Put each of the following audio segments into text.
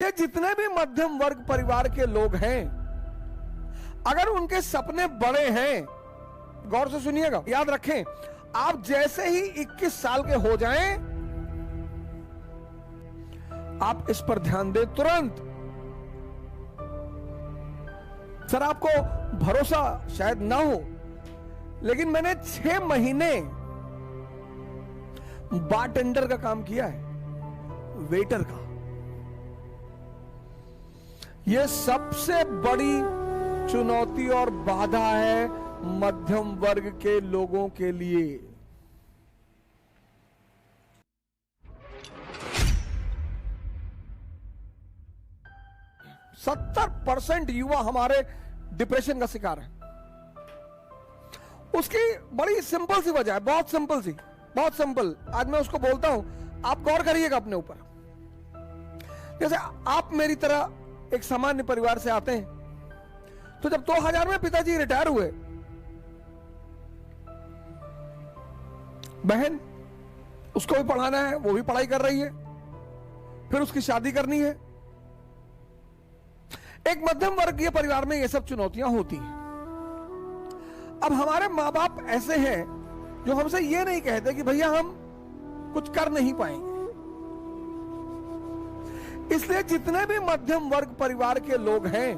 ये जितने भी मध्यम वर्ग परिवार के लोग हैं, अगर उनके सपने बड़े हैं, गौर से सुनिएगा, याद रखें, आप जैसे ही 21 साल के हो जाएं, आप इस पर ध्यान दें तुरंत। सर आपको भरोसा शायद ना हो, लेकिन मैंने 6 महीने बारटेंडर का काम किया है, वेटर का। यह सबसे बड़ी चुनौती और बाधा है मध्यम वर्ग के लोगों के लिए। %70 युवा हमारे डिप्रेशन का शिकार है। उसकी बड़ी सिंपल सी वजह है, बहुत सिंपल सी, बहुत सिंपल। आज मैं उसको बोलता हूं, आप गौर करिएगा अपने ऊपर। जैसे आप मेरी तरह एक सामान्य परिवार से आते हैं, तो जब 2000 में पिताजी रिटायर हुए, बहन उसको भी पढ़ाना है, वो भी पढ़ाई कर रही है, फिर उसकी शादी करनी है। एक मध्यम वर्गीय परिवार में ये सब चुनौतियां होती हैं। अब हमारे मां बाप ऐसे हैं जो हमसे ये नहीं कहते कि भैया हम कुछ कर नहीं पाएंगे। इसलिए जितने भी मध्यम वर्ग परिवार के लोग हैं,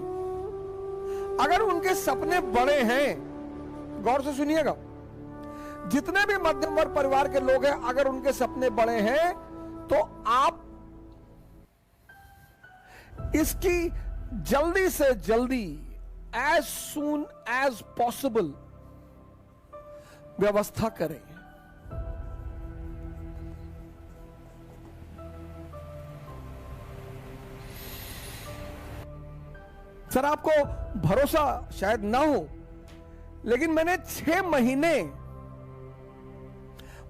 अगर उनके सपने बड़े हैं, गौर से सुनिएगा, जितने भी मध्यम वर्ग परिवार के लोग हैं, अगर उनके सपने बड़े हैं, तो आप इसकी जल्दी से जल्दी, एज सून एज पॉसिबल व्यवस्था करें। सर आपको भरोसा शायद ना हो, लेकिन मैंने 6 महीने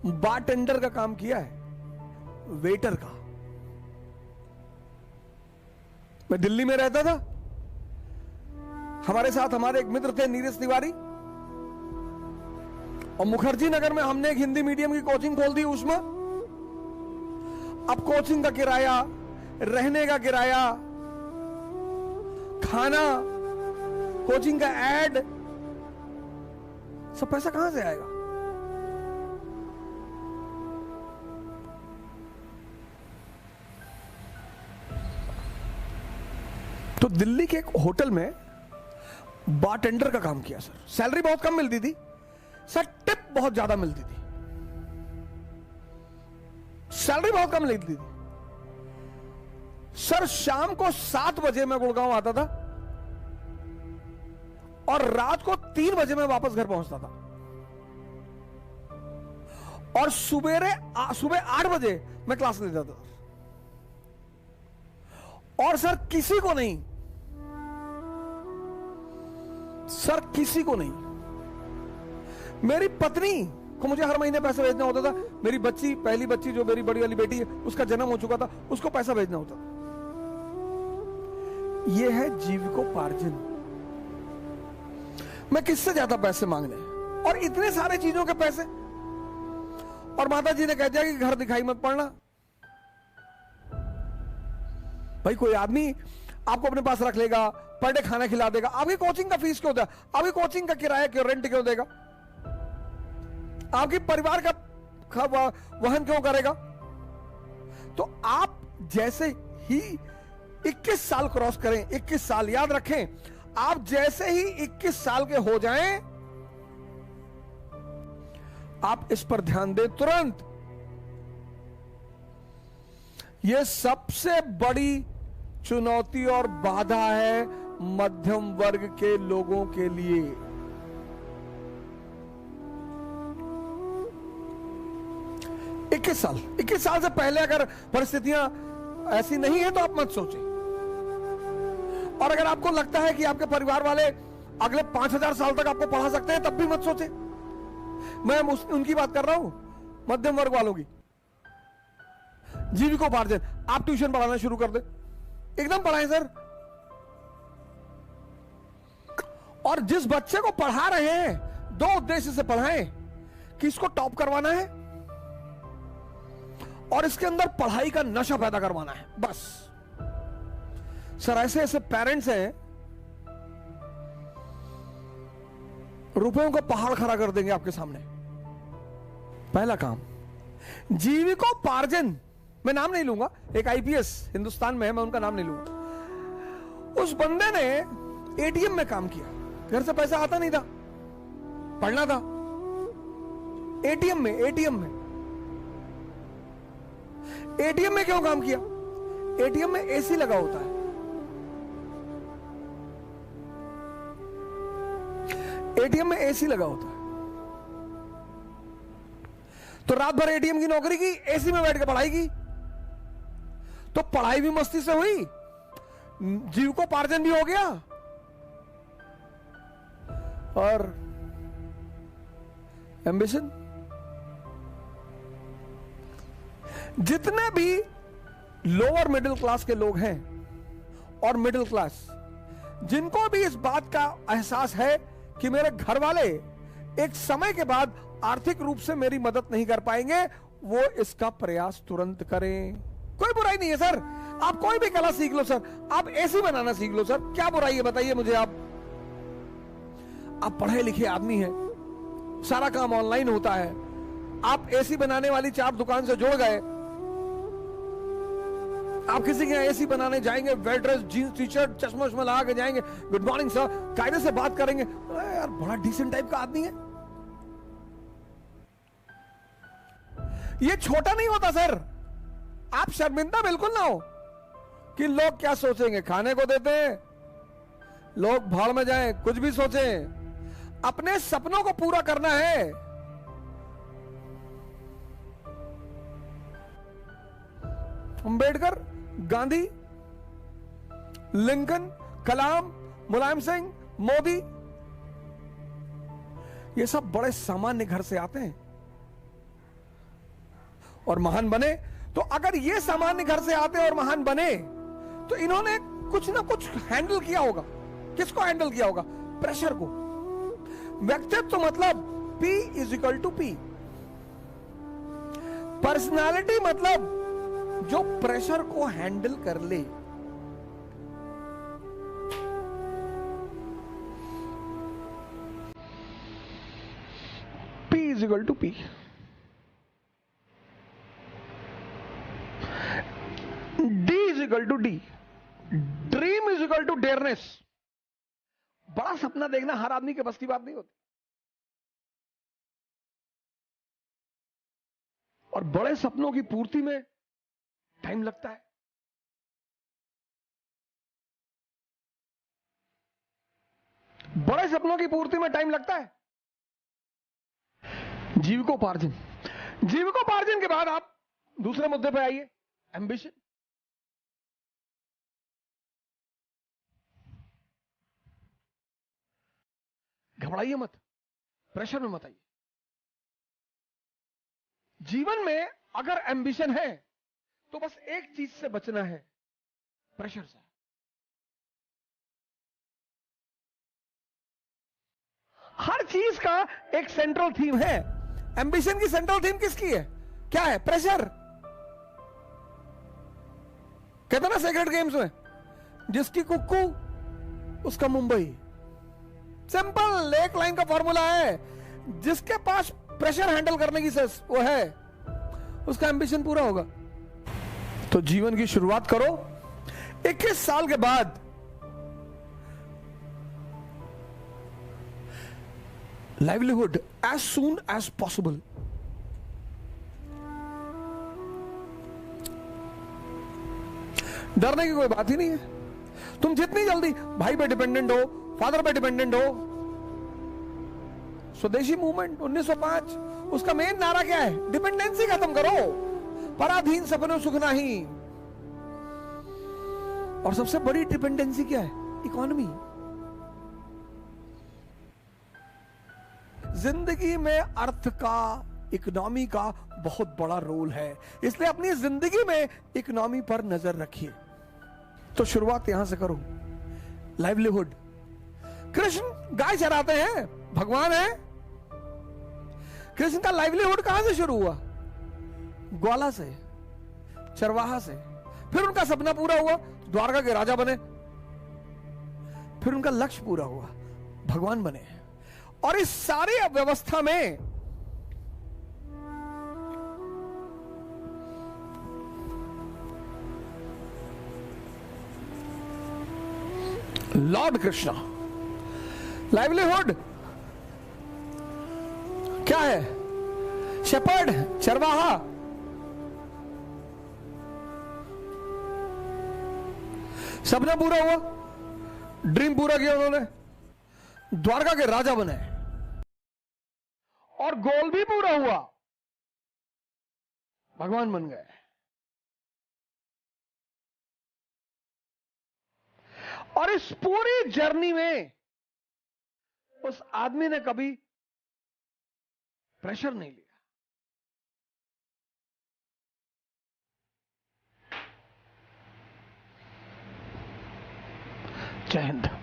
बारटेंडर का काम किया है, वेटर का। मैं दिल्ली में रहता था, हमारे साथ हमारे एक मित्र थे नीरज तिवारी, और मुखर्जी नगर में हमने एक हिंदी मीडियम की कोचिंग खोल दी उसमें। अब कोचिंग का किराया, रहने का किराया, खाना, कोचिंग का एड, सब पैसा कहां से आएगा? तो दिल्ली के एक होटल में बारटेंडर का काम किया सर। सैलरी बहुत कम मिलती थी सर, टिप बहुत ज्यादा मिलती थी। सैलरी बहुत कम मिलती थी सर। शाम को 7 बजे मैं गुड़गांव आता था और रात को 3 बजे मैं वापस घर पहुंचता था, और सुबह 8 बजे मैं क्लास ले जाता था। और सर किसी को नहीं, सर किसी को नहीं, मेरी पत्नी को मुझे हर महीने पैसा भेजना होता था। मेरी बच्ची, पहली बच्ची जो मेरी बड़ी वाली बेटी है, उसका जन्म हो चुका था, उसको पैसा भेजना होता था। यह है जीविकोपार्जन। मैं किससे ज्यादा पैसे मांगने, और इतने सारे चीजों के पैसे। और माता जी ने कह दिया कि घर दिखाई मत पड़ना। भाई कोई आदमी आपको अपने पास रख लेगा, पर डे खाना खिला देगा, आपकी कोचिंग का फीस क्यों देगा, आपकी कोचिंग का किराया क्यों, रेंट क्यों देगा, आपके परिवार का वहन क्यों करेगा? तो आप जैसे ही 21 साल क्रॉस करें, 21 साल याद रखें, आप जैसे ही 21 साल के हो जाएं, आप इस पर ध्यान दें तुरंत। यह सबसे बड़ी चुनौती और बाधा है मध्यम वर्ग के लोगों के लिए। इक्कीस साल से पहले अगर परिस्थितियां ऐसी नहीं है तो आप मत सोचें। और अगर आपको लगता है कि आपके परिवार वाले अगले 5000 साल तक आपको पढ़ा सकते हैं, तब भी मत सोचें। मैं उनकी बात कर रहा हूं, मध्यम वर्ग वालों की। जीविकोपार्जन, आप ट्यूशन पढ़ाना शुरू कर दे, एकदम पढ़ाएं सर। और जिस बच्चे को पढ़ा रहे हैं, 2 उद्देश्य से पढ़ाएं कि इसको टॉप करवाना है और इसके अंदर पढ़ाई का नशा पैदा करवाना है, बस। सर ऐसे ऐसे पेरेंट्स हैं, रुपयों का पहाड़ खड़ा कर देंगे आपके सामने। पहला काम, जीविकोपार्जन, मैं नाम नहीं लूंगा, एक आईपीएस हिंदुस्तान में है, मैं उनका नाम नहीं लूंगा। उस बंदे ने एटीएम में काम किया, घर से पैसा आता नहीं था, पढ़ना था। एटीएम में क्यों काम किया? एटीएम में एसी लगा होता है। एटीएम में एसी लगा होता है, तो रात भर एटीएम की नौकरी की, एसी में बैठ के पढ़ाई की, तो पढ़ाई भी मस्ती से हुई, जीविकोपार्जन भी हो गया, और एम्बिशन। जितने भी लोअर मिडिल क्लास के लोग हैं और मिडिल क्लास, जिनको भी इस बात का एहसास है कि मेरे घर वाले एक समय के बाद आर्थिक रूप से मेरी मदद नहीं कर पाएंगे, वो इसका प्रयास तुरंत करें। कोई बुराई नहीं है सर, आप कोई भी कला सीख लो सर, आप एसी बनाना सीख लो सर, क्या बुराई है बताइए मुझे। आप पढ़े लिखे आदमी हैं, सारा काम ऑनलाइन होता है, आप एसी बनाने वाली चार दुकान से जुड़ गए, आप किसी के यहाँ एसी बनाने जाएंगे, well dress, jeans T shirt, चश्मा उश्मा लगा के जाएंगे, गुड मॉर्निंग सर, कायदे से बात करेंगे, अरे यार बड़ा डिसेंट टाइप का आदमी है। ये छोटा नहीं होता सर, आप शर्मिंदा बिल्कुल ना हो कि लोग क्या सोचेंगे। खाने को देते हैं, लोग भाड़ में जाएं, कुछ भी सोचें, अपने सपनों को पूरा करना है। अंबेडकर, गांधी, लिंकन, कलाम, मुलायम सिंह, मोदी, ये सब बड़े सामान्य घर से आते हैं और महान बने। तो अगर ये सामान्य घर से आते और महान बने, तो इन्होंने कुछ ना कुछ हैंडल किया होगा। किसको हैंडल किया होगा? प्रेशर को। व्यक्तित्व मतलब P = P, पर्सनालिटी मतलब जो प्रेशर को हैंडल कर ले। P = P। D = D, dream = dearness. बड़ा सपना देखना हर आदमी के बस की बात नहीं होती, और बड़े सपनों की पूर्ति में टाइम लगता है। बड़े सपनों की पूर्ति में टाइम लगता है। जीविकोपार्जन, जीविकोपार्जन के बाद आप दूसरे मुद्दे पे आइए, एम्बिशन। घबराइए मत, प्रेशर में मत आइए। जीवन में अगर एम्बिशन है तो बस एक चीज से बचना है, प्रेशर से। हर चीज का एक सेंट्रल थीम है। एम्बिशन की सेंट्रल थीम किसकी है? क्या है? प्रेशर। कहते ना सेक्रेट गेम्स में, जिसकी कुक्कू उसका मुंबई। सिंपल एक लाइन का फॉर्मूला है, जिसके पास प्रेशर हैंडल करने की वो है, उसका एम्बिशन पूरा होगा। तो जीवन की शुरुआत करो 21 साल के बाद। Livelihood as soon as possible. डरने की कोई बात ही नहीं है। तुम जितनी जल्दी भाई पे डिपेंडेंट हो, फादर पे डिपेंडेंट हो। स्वदेशी मूवमेंट 1905, उसका मेन नारा क्या है? डिपेंडेंसी खत्म करो, पराधीन सपनों सुख नहीं। और सबसे बड़ी डिपेंडेंसी क्या है? इकोनॉमी। जिंदगी में अर्थ का, इकोनॉमी का बहुत बड़ा रोल है, इसलिए अपनी जिंदगी में इकोनॉमी पर नजर रखिए। तो शुरुआत यहां से करो। लाइवलीहुड। कृष्ण गाय चराते हैं, भगवान है। कृष्ण का लाइवलीहुड कहां से शुरू हुआ? ग्वाला से, चरवाहा से। फिर उनका सपना पूरा हुआ, द्वारका के राजा बने। फिर उनका लक्ष्य पूरा हुआ, भगवान बने। और इस सारी व्यवस्था में लॉर्ड कृष्णा, लाइवलीहुड क्या है? शेपर्ड, चरवाहा। सपना पूरा हुआ, ड्रीम पूरा किया उन्होंने, द्वारका के राजा बने और गोल भी पूरा हुआ, भगवान बन गए। और इस पूरी जर्नी में उस आदमी ने कभी प्रेशर नहीं लिया। जय हिंद।